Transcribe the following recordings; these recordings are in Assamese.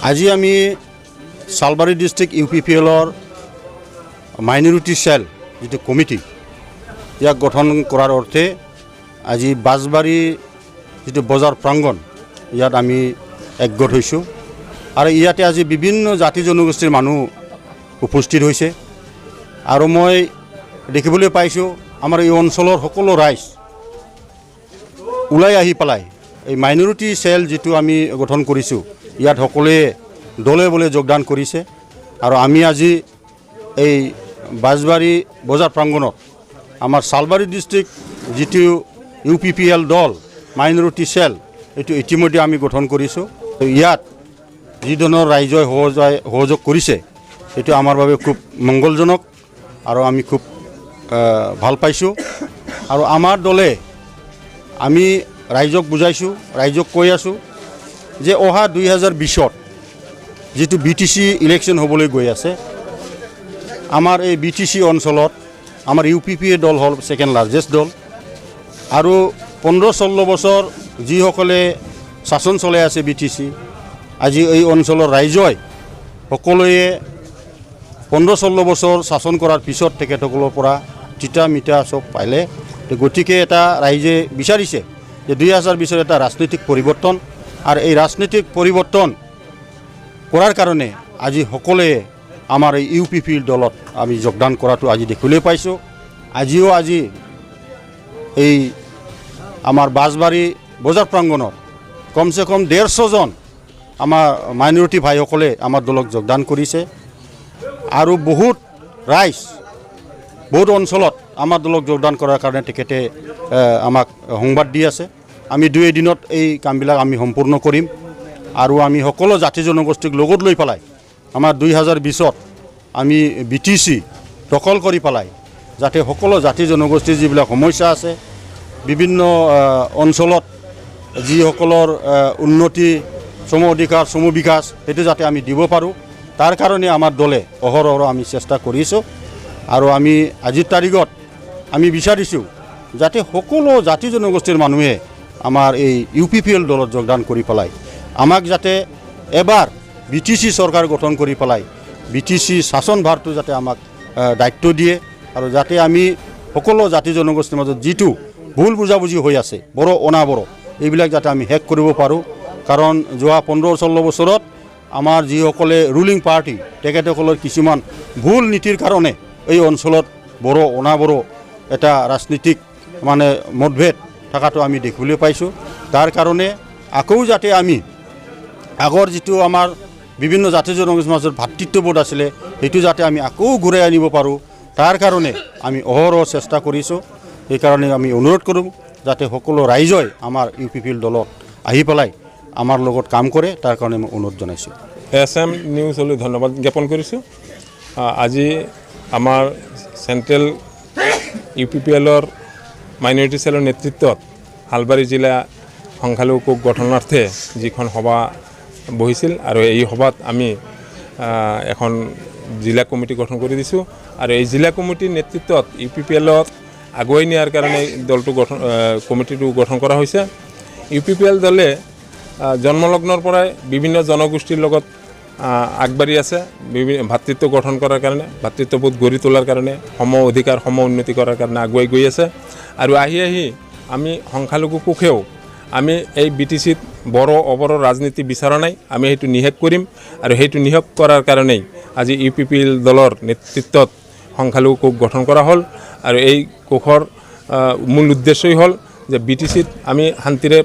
আজি আমি সালবাৰী ডিস্ট্ৰিক্ট ইউপিপিএলৰ মাইনৰিটি সেল যেটো কমিটি ইয়াক গঠন কৰাৰ অৰ্থে আজি বাজবাৰী যেটো বজাৰ প্ৰাংগণ ইয়াত আমি একগোট হৈছোঁ আৰু ইয়াতে আজি বিভিন্ন জাতি জনগোষ্ঠীৰ মানুহ উপস্থিত হৈছে আৰু মই দেখিবলৈ পাইছোঁ আমাৰ এই অঞ্চলৰ সকলো ৰাইজ ওলাই আহি পেলাই এই মাইনৰিটি সেল যেটো আমি গঠন কৰিছোঁ ইয়াত সকলোৱে দলে বলে যোগদান কৰিছে আৰু আমি আজি এই বাজবাৰী বজাৰ প্ৰাংগণত আমাৰ সালবাৰী ডিস্ট্ৰিক্ট যেটো ইউপিপিএল দল মাইনৰিটি সেল এইটো ইতিমধ্যে আমি গঠন কৰিছোঁ ইয়াত যি ধৰণৰ ৰাইজে সহযোগ কৰিছে এইটো আমাৰ বাবে খুব মংগলজনক আৰু আমি খুব ভাল পাইছোঁ আৰু আমাৰ দলে আমি ৰাইজক বুজাইছোঁ ৰাইজক কৈ আছোঁ যে অহা 2020ত যেটো বিটিসি ইলেকশন হ'বলৈ গৈ আছে আমাৰ এই বিটিসি অঞ্চলত আমাৰ ইউপিপিএ দল হ'ল সেকেন্ড লাৰ্জেষ্ট দল আৰু 15-16 বছৰ যিসকলে শাসন চলাই আছে বিটিসি আজি এই অঞ্চলৰ ৰাইজই সকলোৱে 15-16 বছৰ শাসন কৰাৰ পিছত তেখেতসকলৰ পৰা চিটা মিটা সব পাইলে গতিকে এটা ৰাইজে বিচাৰিছে যে 2020 এটা ৰাজনৈতিক পৰিৱৰ্তন আৰু এই ৰাজনৈতিক পৰিৱৰ্তন কৰাৰ কাৰণে আজি সকলোৱে আমাৰ এই ইউপিপিএল দলত আমি যোগদান কৰাটো আজি দেখিবলৈ পাইছোঁ আজিও এই আমাৰ বাজবাৰী বজাৰ প্ৰাংগণত কমসে কম 150 জন আমাৰ মাইনৰিটি ভাইসকলে আমাৰ দলক যোগদান কৰিছে আৰু বহুত ৰাইজ বহুত অঞ্চলত আমাৰ দলক যোগদান কৰাৰ কাৰণে তেখেতে আমাক সংবাদ দি আছে আমি 2 দিনত এই কামবিলাক আমি সম্পূৰ্ণ কৰিম আৰু আমি সকলো জাতি জনগোষ্ঠীক লগত লৈ পেলাই আমাৰ 2020ত আমি বিটিসি দখল কৰি পেলাই যাতে সকলো জাতি জনগোষ্ঠীৰ যিবিলাক সমস্যা আছে বিভিন্ন অঞ্চলত যিসকলৰ উন্নতি সম অধিকাৰ সম বিকাশ সেইটো যাতে আমি দিব পাৰোঁ তাৰ কাৰণে আমাৰ দলে অহৰহ আমি চেষ্টা কৰিছোঁ আৰু আমি আজিৰ তাৰিখত আমি বিচাৰিছোঁ যাতে সকলো জাতি জনগোষ্ঠীৰ মানুহে আমাৰ এই ইউপিপিএল দলত যোগদান কৰি পেলাই আমাক যাতে এবাৰ বিটিসি চৰকাৰ গঠন কৰি পেলাই বিটিসি শাসন ভাৰটো যাতে আমাক দায়িত্ব দিয়ে আৰু যাতে আমি সকলো জাতি জনগোষ্ঠীৰ মাজত যেটো ভুল বুজাবুজি হৈ আছে বড় অনাবড় এইবিলাক যাতে আমি শেষ কৰিব পাৰোঁ কাৰণ যোৱা 15-16 বছৰত আমাৰ যিসকলে ৰুলিং পাৰ্টি তেখেতসকলৰ কিছুমান ভুল নীতিৰ কাৰণে এই অঞ্চলত বড় অনাবড় এটা ৰাজনীতিক মানে মতভেদ থাকাটো আমি দেখিবলৈ পাইছোঁ তাৰ কাৰণে আকৌ যাতে আমি আগৰ যেটো আমাৰ বিভিন্ন জাতি জনগোষ্ঠীৰ মাজত ভাতৃত্ববোধ আছিলে সেইটো যাতে আমি আকৌ ঘূৰাই আনিব পাৰোঁ তাৰ কাৰণে আমি অহৰহ চেষ্টা কৰিছোঁ সেইকাৰণে আমি অনুৰোধ কৰোঁ যাতে সকলো ৰাইজই আমাৰ ইউপিপিএল দলত আহি পেলাই আমাৰ লগত কাম কৰে তাৰ কাৰণে মই অনুৰোধ জনাইছোঁ এছএম নিউজলৈ ধন্যবাদ জ্ঞাপন কৰিছোঁ আজি আমাৰ চেণ্ট্ৰেল ইউপিপিএলৰ মাইনৰিটি সেলৰ নেতৃত্বত হালবাৰী জিলা সংখ্যালঘু গঠনাৰ্থে যিখন সভা বহিছিল আৰু এই সভাত আমি এখন জিলা কমিটি গঠন কৰি দিছোঁ আৰু এই জিলা কমিটিৰ নেতৃত্বত ইউপিপিএলত আগুৱাই নিয়াৰ কাৰণে দলটো কমিটিটো গঠন কৰা হৈছে ইউপিপিএল দলে জন্মলগ্নৰ পৰাই বিভিন্ন জনগোষ্ঠীৰ লগত আগবাঢ়ি আছে ভাতৃত্ব গঠন কৰাৰ কাৰণে ভাতৃত্ববোধ গঢ়ি তোলাৰ কাৰণে সম অধিকাৰ সম উন্নতি কৰাৰ কাৰণে আগুৱাই গৈ আছে আৰু আহি আমি সংখ্যালঘু পক্ষেও আমি এই বিটিসিত বড় অবড় ৰাজনীতি বিচৰা নাই আমি সেইটো নিষেধ কৰিম আৰু সেইটো নিষেধ কৰাৰ কাৰণেই আজি ইউপিপিএল দলৰ নেতৃত্বত সংখ্যালঘু কোষ গঠন কৰা হ'ল আৰু এই কোষৰ মূল উদ্দেশ্যই হ'ল যে বিটিসিত আমি শান্তিৰে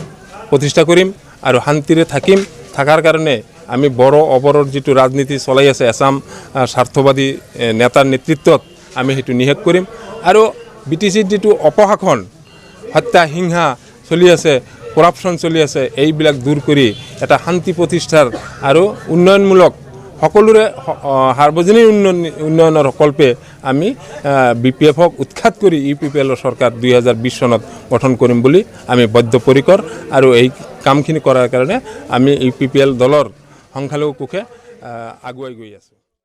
প্ৰতিষ্ঠা কৰিম আৰু শান্তিৰে থাকিম থাকাৰ কাৰণে আমি বড় অবড়ৰ যেটো ৰাজনীতি চলাই আছে আসাম স্বাৰ্থবাদী নেতাৰ নেতৃত্বত আমি সেইটো নিষেধ কৰিম আৰু বিটিসিত যেটো অপশাসন হত্যা হিংসা চলি আছে কৰাপশ্যন চলি আছে এইবিলাক দূৰ কৰি এটা শান্তি প্ৰতিষ্ঠাৰ আৰু উন্নয়নমূলক সকলোৰে সাৰ্বজনীন উন্নয়নৰ কল্পে আমি বিপিএফক উৎখাত কৰি ইউপিপিএলৰ চৰকাৰ 2020 চনত গঠন কৰিম বুলি আমি বদ্ধপৰিকৰ আৰু এই কামখিনি কৰাৰ কাৰণে আমি ইউপিপিএল দলৰ সংখ্যালঘু কোষে আগুৱাই গৈ আছোঁ।